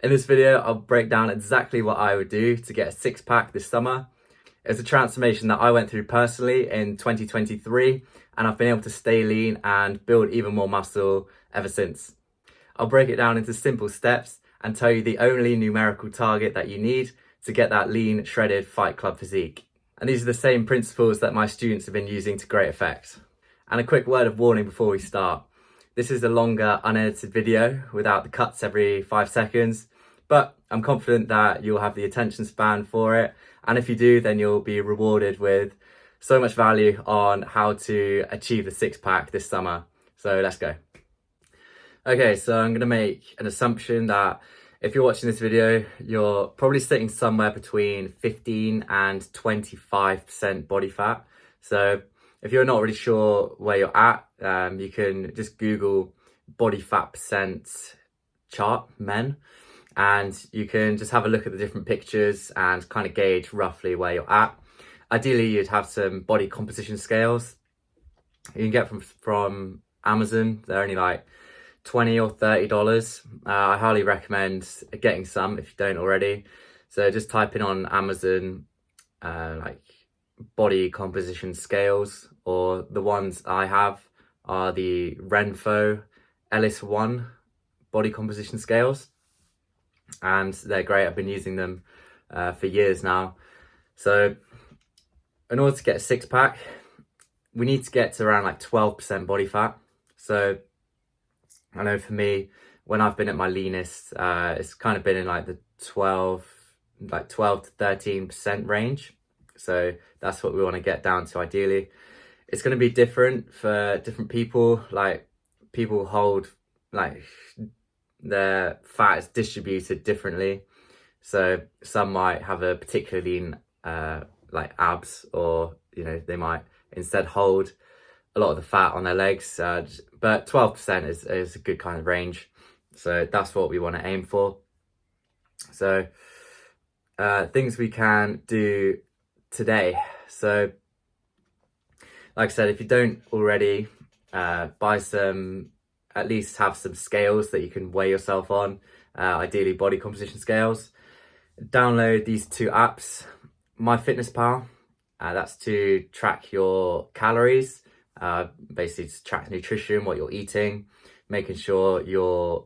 In this video, I'll break down exactly what I would do to get a six pack this summer. It's a transformation that I went through personally in 2023, and I've been able to stay lean and build even more muscle ever since. I'll break it down into simple steps and tell you the only numerical target that you need to get that lean, shredded Fight Club physique. And these are the same principles that my students have been using to great effect. And a quick word of warning before we start. This is a longer, unedited video without the cuts every 5 seconds, but I'm confident that you'll have the attention span for it. And if you do, then you'll be rewarded with so much value on how to achieve the six pack this summer. So let's go. Okay, so I'm gonna make an assumption that if you're watching this video, you're probably sitting somewhere between 15 and 25% body fat. So if you're not really sure where you're at, you can just Google body fat percent chart men, and you can just have a look at the different pictures and kind of gauge roughly where you're at. Ideally, you'd have some body composition scales. You can get from Amazon. They're only like $20 or $30. I highly recommend getting some if you don't already. So just type in on Amazon like body composition scales, or the ones I have are the Renpho Ellis 1 body composition scales, and they're great. I've been using them for years now. So in order to get a six pack, we need to get to around like 12% body fat. So I know for me, when I've been at my leanest, it's kind of been in like the 12 to 13% range. So that's what we want to get down to ideally. It's going to be different for different people. Like, people hold like their fat is distributed differently. So some might have a particularly lean like abs, or they might instead hold a lot of the fat on their legs, but 12% is a good kind of range. So that's what we want to aim for. So things we can do today. So like I said, if you don't already, buy some, at least have some scales that you can weigh yourself on, ideally body composition scales. Download these two apps, MyFitnessPal, that's to track your calories, basically to track nutrition, what you're eating, making sure you're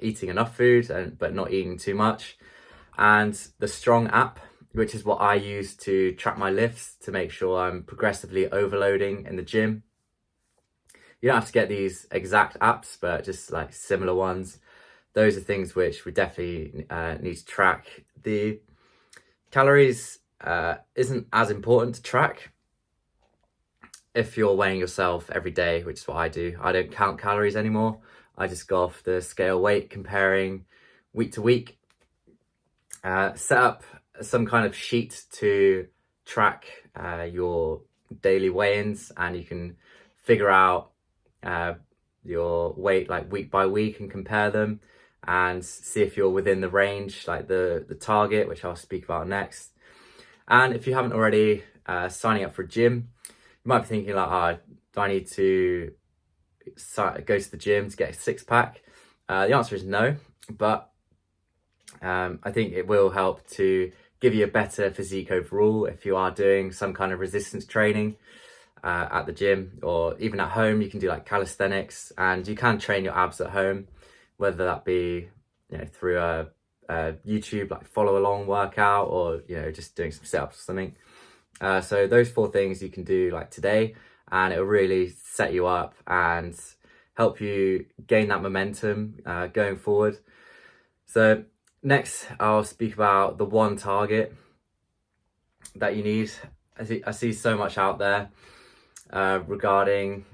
eating enough food but not eating too much. And the Strong app, which is what I use to track my lifts, to make sure I'm progressively overloading in the gym. You don't have to get these exact apps, but just like similar ones. Those are things which we definitely need to track. The calories isn't as important to track if you're weighing yourself every day, which is what I do. I don't count calories anymore. I just go off the scale weight, comparing week to week. Set up some kind of sheet to track your daily weigh-ins, and you can figure out your weight like week by week and compare them and see if you're within the range, like the target, which I'll speak about next. And if you haven't already, signing up for a gym, you might be thinking like, oh, do I need to go to the gym to get a six pack? The answer is no, but I think it will help to give you a better physique overall if you are doing some kind of resistance training at the gym, or even at home. You can do like calisthenics, and you can train your abs at home, whether that be through a YouTube like follow along workout, or just doing some sit-ups or something. So those 4 things you can do like today, and it'll really set you up and help you gain that momentum going forward. So next, I'll speak about the one target that you need. I see so much out there regarding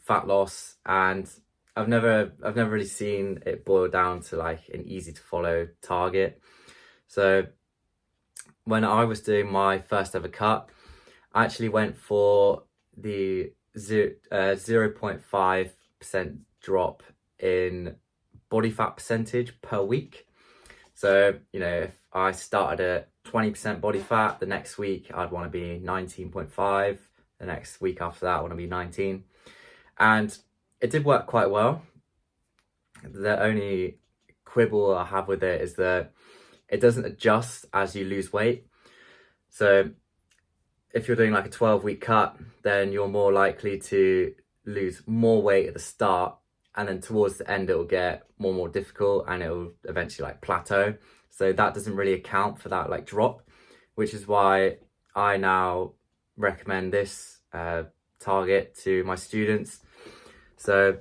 fat loss, and I've never really seen it boil down to like an easy to follow target. So when I was doing my first ever cut, I actually went for the 0.5% drop in body fat percentage per week. So, if I started at 20% body fat, the next week I'd want to be 19.5. The next week after that, I want to be 19. And it did work quite well. The only quibble I have with it is that it doesn't adjust as you lose weight. So if you're doing like a 12-week cut, then you're more likely to lose more weight at the start, and then towards the end it'll get more and more difficult, and it'll eventually like plateau. So that doesn't really account for that like drop, which is why I now recommend this target to my students. So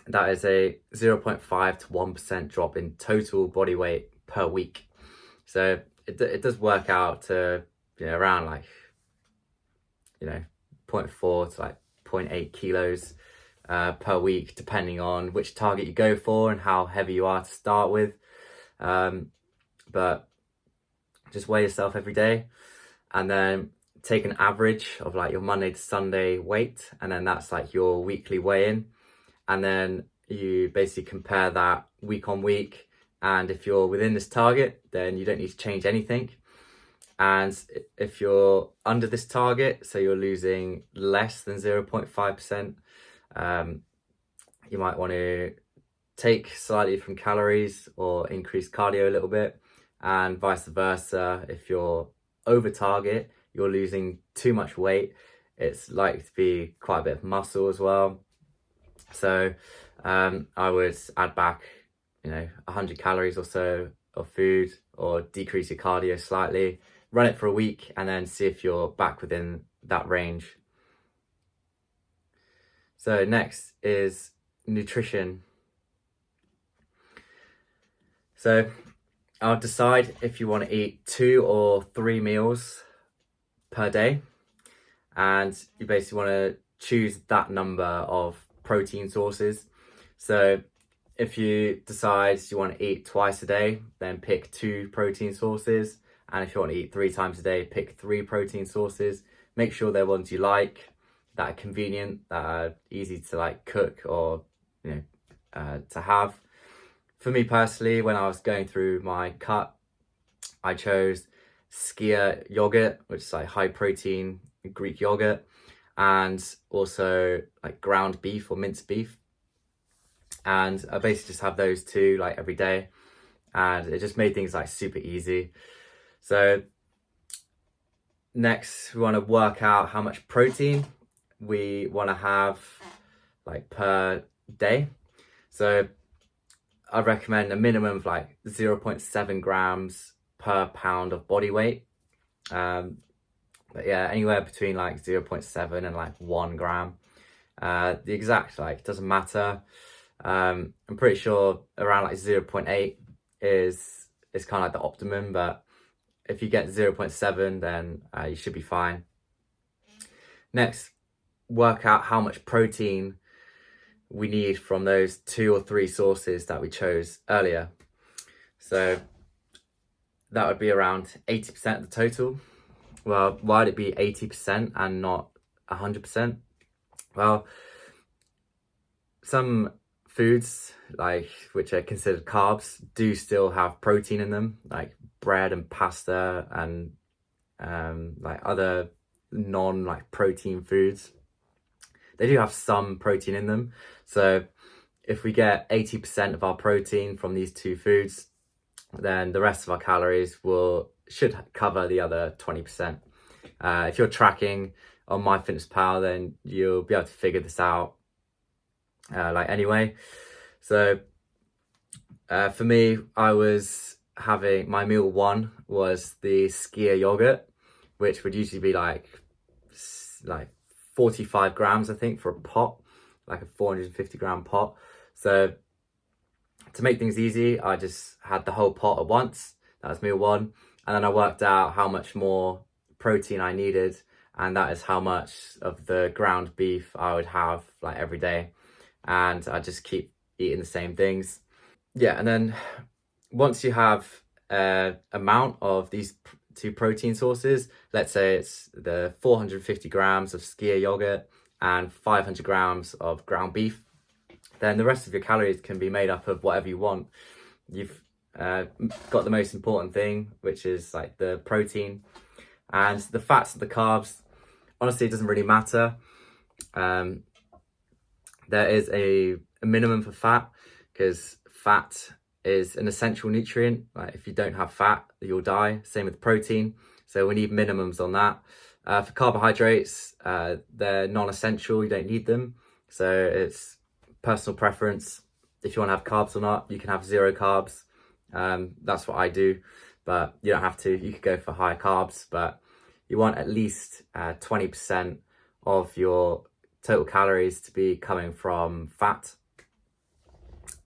that is a 0.5 to 1% drop in total body weight per week. So it does work out to, you know, around like, you know, 0.4 to like 0.8 kilos per week, depending on which target you go for and how heavy you are to start with. But just weigh yourself every day, and then take an average of like your Monday to Sunday weight, and then that's like your weekly weigh-in, and then you basically compare that week on week, and if you're within this target, then you don't need to change anything. And if you're under this target, so you're losing less than 0.5%, you might want to take slightly from calories or increase cardio a little bit, and vice versa. If you're over target, you're losing too much weight, it's likely to be quite a bit of muscle as well. So I would add back, you know, 100 calories or so of food, or decrease your cardio slightly, run it for a week, and then see if you're back within that range. So next is nutrition. So I'll decide if you want to eat 2 or 3 meals per day, and you basically want to choose that number of protein sources. So if you decide you want to eat twice a day, then pick 2 protein sources, and if you want to eat 3 times a day, pick 3 protein sources. Make sure they're ones you like, that are convenient, that are easy to like cook or, you know, to have. For me personally, when I was going through my cut, I chose Skyr yogurt, which is like high protein Greek yogurt, and also like ground beef or minced beef. And I basically just have those 2 like every day, and it just made things like super easy. So next, we want to work out how much protein we want to have like per day. So I recommend a minimum of like 0.7 grams per pound of body weight. But yeah, anywhere between like 0.7 and like 1 gram. The exact like doesn't matter. I'm pretty sure around like 0.8 is kind of like the optimum, but if you get 0.7, then you should be fine. Next, work out how much protein we need from those 2 or 3 sources that we chose earlier. So that would be around 80% of the total. Well, why'd it be 80% and not 100%? Well, some foods, like which are considered carbs, do still have protein in them, like bread and pasta and like other non like protein foods. They do have some protein in them. So if we get 80% of our protein from these 2 foods, then the rest of our calories should cover the other 20%. If you're tracking on MyFitnessPal, then you'll be able to figure this out like anyway. So for me, I was having my meal 1 was the Skyr yogurt, which would usually be like 45 grams, I think, for a pot, like a 450 gram pot. So to make things easy, I just had the whole pot at once. That was meal 1. And then I worked out how much more protein I needed, and that is how much of the ground beef I would have like every day. And I just keep eating the same things. Yeah, and then once you have amount of these 2 protein sources, let's say it's the 450 grams of Skyr yogurt and 500 grams of ground beef, then the rest of your calories can be made up of whatever you want. You've got the most important thing, which is like the protein, and the fats and the carbs, honestly, it doesn't really matter. There is a minimum for fat, because fat is an essential nutrient. Like if you don't have fat, you'll die. Same with protein. So we need minimums on that. For carbohydrates, they're non-essential. You don't need them. So it's personal preference. If you want to have carbs or not, you can have 0 carbs. That's what I do, but you don't have to. You could go for higher carbs, but you want at least 20% of your total calories to be coming from fat.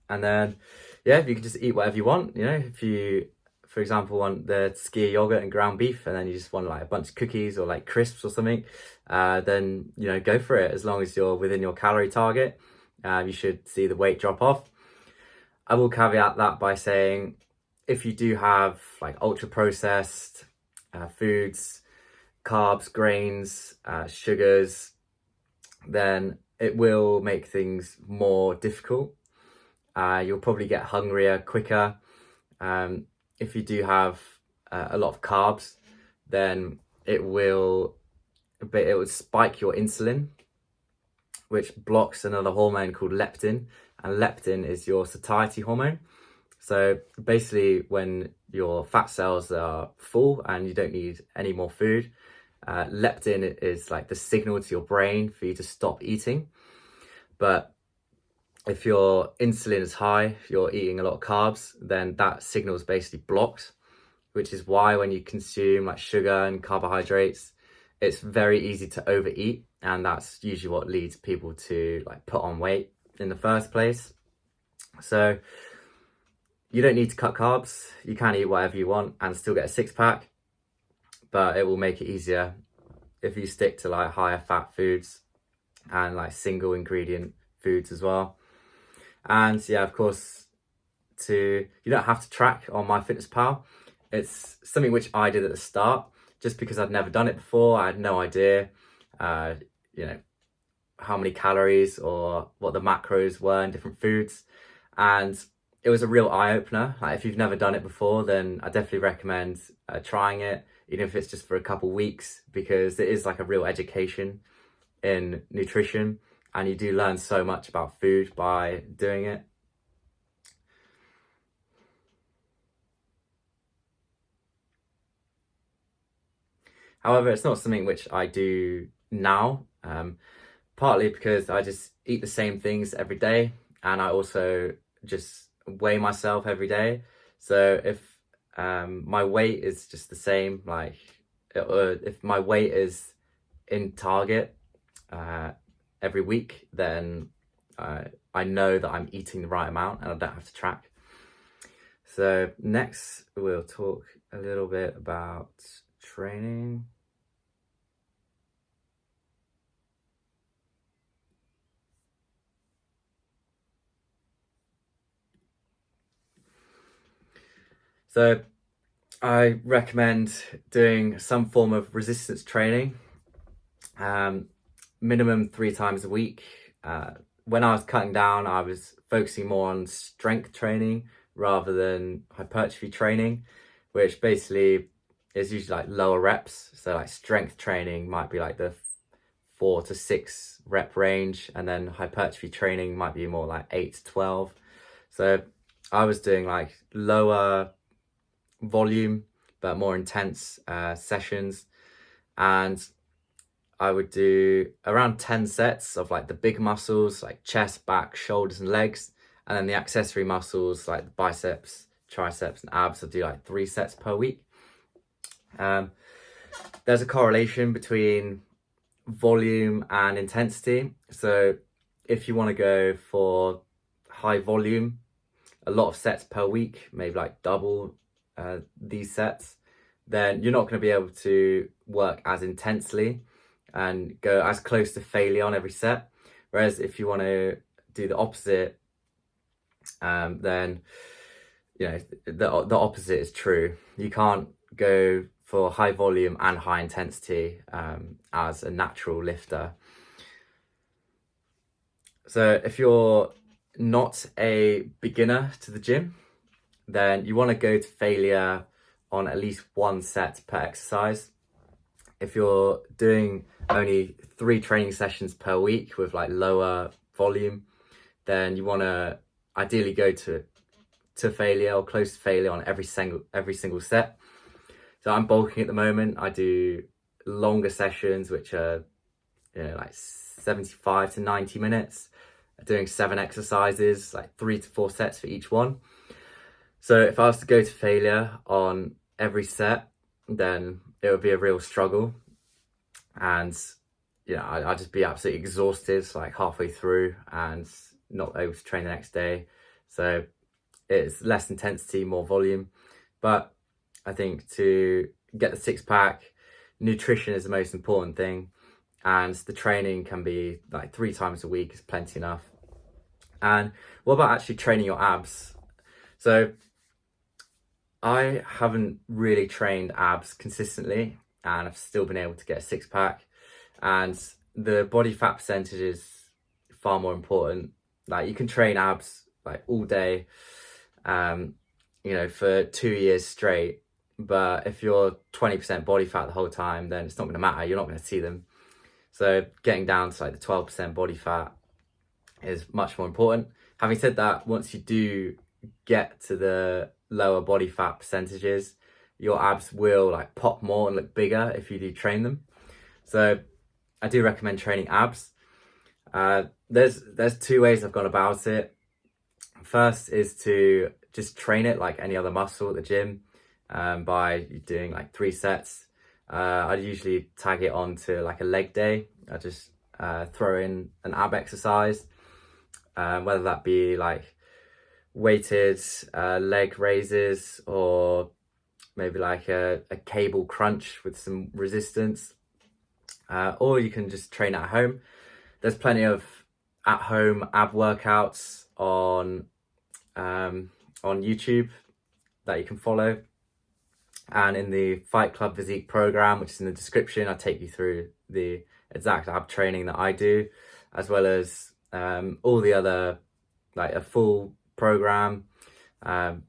And then, yeah, you can just eat whatever you want. You know, if you, for example, want the skyr yogurt and ground beef, and then you just want like a bunch of cookies or like crisps or something, then, you know, go for it. As long as you're within your calorie target, you should see the weight drop off. I will caveat that by saying, if you do have like ultra processed foods, carbs, grains, sugars, then it will make things more difficult. You'll probably get hungrier quicker. If you do have a lot of carbs, then it will spike your insulin, which blocks another hormone called leptin, and leptin is your satiety hormone. So basically, when your fat cells are full and you don't need any more food, leptin is like the signal to your brain for you to stop eating. But if your insulin is high, if you're eating a lot of carbs, then that signal is basically blocked, which is why when you consume like sugar and carbohydrates, it's very easy to overeat. And that's usually what leads people to like put on weight in the first place. So you don't need to cut carbs. You can eat whatever you want and still get a 6-pack, but it will make it easier if you stick to like higher fat foods and like single ingredient foods as well. And yeah, of course, you don't have to track on MyFitnessPal. It's something which I did at the start, just because I'd never done it before. I had no idea, you know, how many calories or what the macros were in different foods. And it was a real eye-opener. Like if you've never done it before, then I definitely recommend trying it, even if it's just for a couple weeks, because it is like a real education in nutrition. And you do learn so much about food by doing it. However, it's not something which I do now, partly because I just eat the same things every day, and I also just weigh myself every day. So if my weight is just the same, like if my weight is in target every week, then I know that I'm eating the right amount and I don't have to track. So next we'll talk a little bit about training. So I recommend doing some form of resistance training, minimum 3 times a week. When I was cutting down, I was focusing more on strength training rather than hypertrophy training, which basically is usually like lower reps. So like strength training might be like the 4 to 6 rep range, and then hypertrophy training might be more like 8 to 12. So I was doing like lower volume but more intense sessions, and I would do around 10 sets of like the big muscles like chest, back, shoulders and legs, and then the accessory muscles like the biceps, triceps and abs. I'd do like 3 sets per week. There's a correlation between volume and intensity. So if you want to go for high volume, a lot of sets per week, maybe like double these sets, then you're not going to be able to work as intensely and go as close to failure on every set. Whereas if you want to do the opposite, then you know the opposite is true. You can't go for high volume and high intensity as a natural lifter. So if you're not a beginner to the gym, then you want to go to failure on at least 1 set per exercise. If you're doing only 3 training sessions per week with like lower volume, then you want to ideally go to to failure or close to failure on every single set. So I'm bulking at the moment. I do longer sessions, which are, like 75 to 90 minutes, doing 7 exercises, like 3 to 4 sets for each one. So if I was to go to failure on every set, then it would be a real struggle. And, I'd just be absolutely exhausted, like halfway through, and not able to train the next day. So it's less intensity, more volume. But I think to get the 6-pack, nutrition is the most important thing. And the training can be like 3 times a week is plenty enough. And what about actually training your abs? So I haven't really trained abs consistently, and I've still been able to get a 6-pack. And the body fat percentage is far more important. Like, you can train abs like all day, for 2 years straight. But if you're 20% body fat the whole time, then it's not going to matter. You're not going to see them. So getting down to like the 12% body fat is much more important. Having said that, once you do get to the lower body fat percentages, your abs will like pop more and look bigger if you do train them. So I do recommend training abs. There's 2 ways I've gone about it. First is to just train it like any other muscle at the gym, by doing like 3 sets. I usually tag it onto like a leg day. I just throw in an ab exercise, whether that be like weighted leg raises, or maybe like a cable crunch with some resistance, or you can just train at home. There's plenty of at-home ab workouts on YouTube that you can follow. And in the Fight Club Physique program, which is in the description, I take you through the exact ab training that I do, as well as all the other, like a full program, go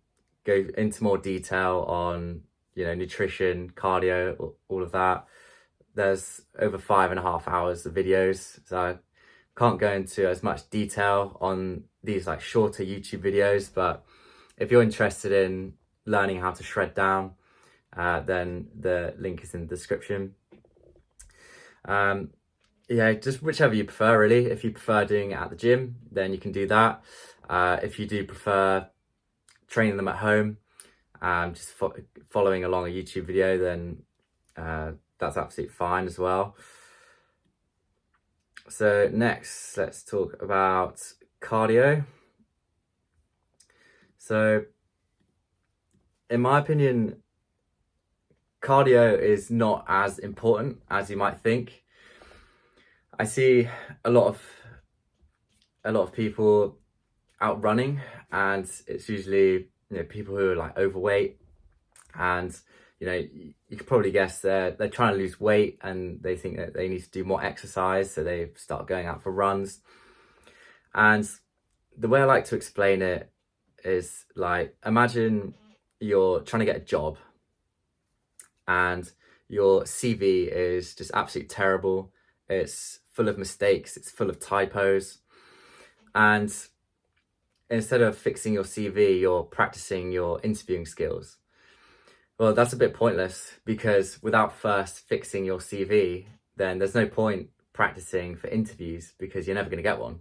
into more detail on, nutrition, cardio, all of that. There's over 5.5 hours of videos, so I can't go into as much detail on these like shorter YouTube videos, but if you're interested in learning how to shred down, then the link is in the description. Just whichever you prefer, really. If you prefer doing it at the gym, then you can do that. If you do prefer training them at home, just following along a YouTube video, then that's absolutely fine as well. So next, let's talk about cardio. So in my opinion, cardio is not as important as you might think. I see a lot of people out running, and it's usually people who are like overweight, and you could probably guess they're trying to lose weight, and they think that they need to do more exercise, so they start going out for runs. And the way I like to explain it is like, imagine you're trying to get a job, and your CV is just absolutely terrible. It's full of mistakes, it's full of typos, and instead of fixing your CV, you're practicing your interviewing skills. Well, that's a bit pointless, because without first fixing your CV, then there's no point practicing for interviews, because you're never going to get one.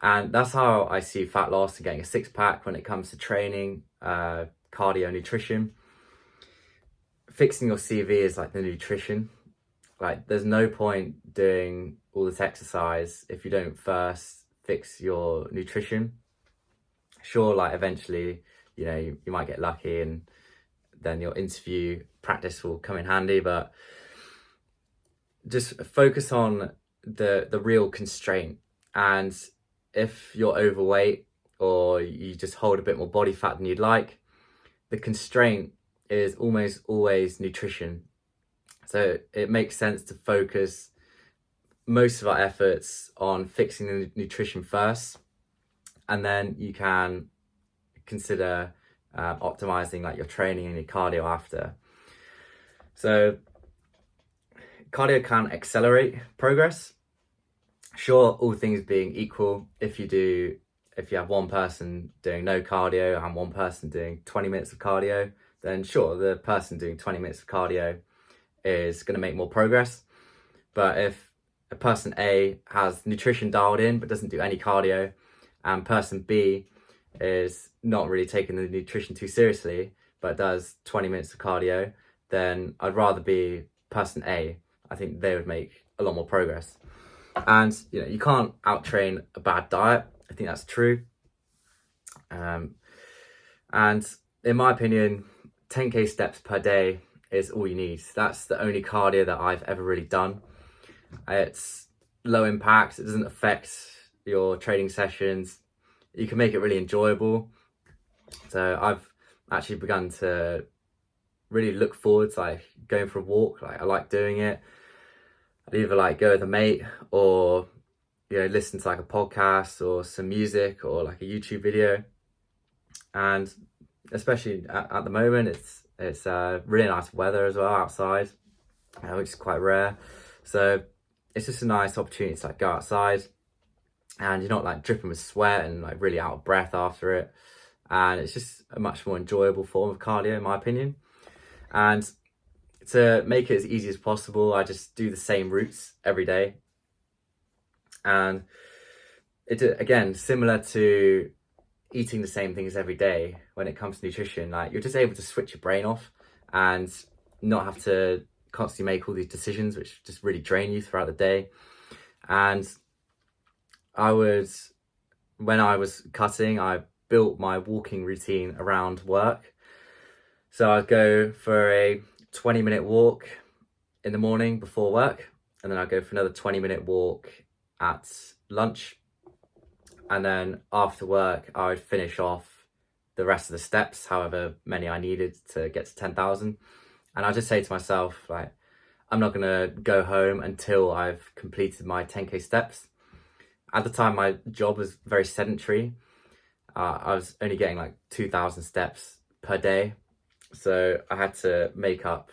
And that's how I see fat loss and getting a 6-pack when it comes to training, cardio, nutrition. Fixing your CV is like the nutrition. Like, there's no point doing all this exercise if you don't first fix your nutrition. Sure, like eventually, you might get lucky, and then your interview practice will come in handy, but just focus on the real constraint. And if you're overweight, or you just hold a bit more body fat than you'd like, the constraint is almost always nutrition. So it makes sense to focus most of our efforts on fixing the nutrition first, and then you can consider optimizing like your training and your cardio after. So cardio can accelerate progress. Sure, all things being equal, if you do if you have one person doing no cardio and one person doing 20 minutes of cardio, then sure, the person doing 20 minutes of cardio is going to make more progress. But if a person A has nutrition dialed in but doesn't do any cardio, and person B is not really taking the nutrition too seriously but does 20 minutes of cardio, then I'd rather be person A. I think they would make a lot more progress. And you can't out-train a bad diet. I think that's true. And in my opinion, 10k steps per day is all you need. That's the only cardio that I've ever really done. It's low impact. It doesn't affect your training sessions. You can make it really enjoyable. So I've actually begun to really look forward to like going for a walk. Like, I like doing it. I'd either like go with a mate or listen to like a podcast or some music or like a YouTube video. And especially at the moment, it's really nice weather as well outside, which is quite rare. So it's just a nice opportunity to like go outside, and you're not like dripping with sweat and like really out of breath after it. And it's just a much more enjoyable form of cardio, in my opinion. And to make it as easy as possible, I just do the same routes every day. And it, again, similar to eating the same things every day when it comes to nutrition, like you're just able to switch your brain off and not have to constantly make all these decisions which just really drain you throughout the day. And when I was cutting, I built my walking routine around work. So I'd go for a 20-minute walk in the morning before work, and then I'd go for another 20-minute walk at lunch. And then after work, I would finish off the rest of the steps, however many I needed to get to 10,000. And I just say to myself, like, I'm not going to go home until I've completed my 10k steps. At the time, my job was very sedentary. I was only getting like 2,000 steps per day. So I had to make up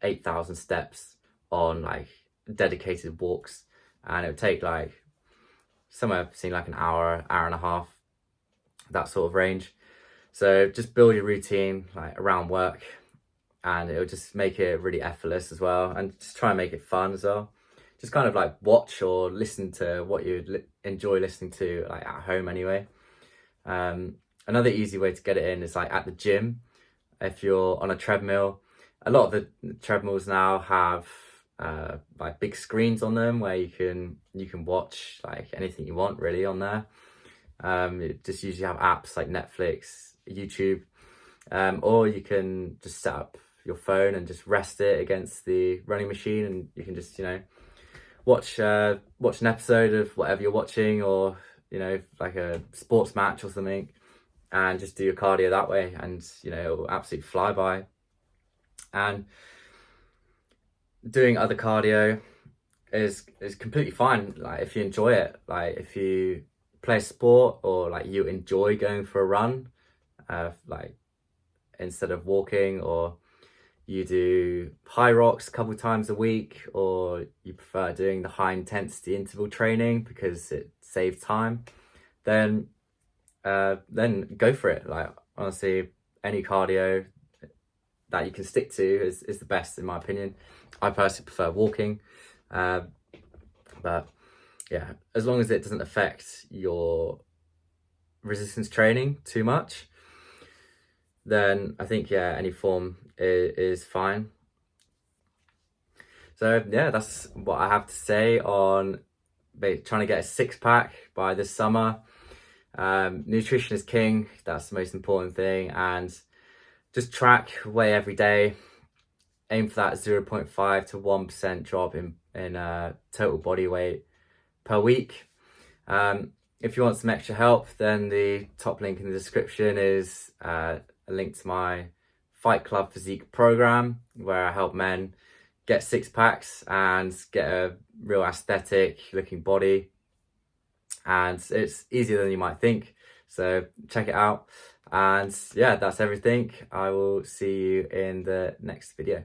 8,000 steps on like dedicated walks. And it would take like somewhere between like an hour and a half, that sort of range. So just build your routine like around work, and it'll just make it really effortless as well, and just try and make it fun as well. Just kind of like watch or listen to what you'd enjoy listening to like at home anyway. Another easy way to get it in is like at the gym. If you're on a treadmill, a lot of the treadmills now have like big screens on them where you can watch like anything you want really on there. It just usually have apps like Netflix, YouTube, or you can just set up your phone and just rest it against the running machine, and you can just watch an episode of whatever you're watching, or like a sports match or something, and just do your cardio that way, and it'll absolutely fly by. And doing other cardio is completely fine, like if you enjoy it. Like if you play a sport or like you enjoy going for a run, like instead of walking, or you do high rocks a couple times a week, or you prefer doing the high intensity interval training because it saves time, then go for it. Like honestly, any cardio that you can stick to is the best, in my opinion. I personally prefer walking, but yeah, as long as it doesn't affect your resistance training too much, then I think any form is fine. So yeah, that's what I have to say on trying to get a six-pack by this summer. Nutrition is king. That's the most important thing. And just track, weigh every day. Aim for that 0.5 to 1% drop in total body weight per week. If you want some extra help, then the top link in the description is a link to my Fight Club Physique program, where I help men get six packs and get a real aesthetic looking body. And it's easier than you might think. So check it out. And yeah, that's everything. I will see you in the next video.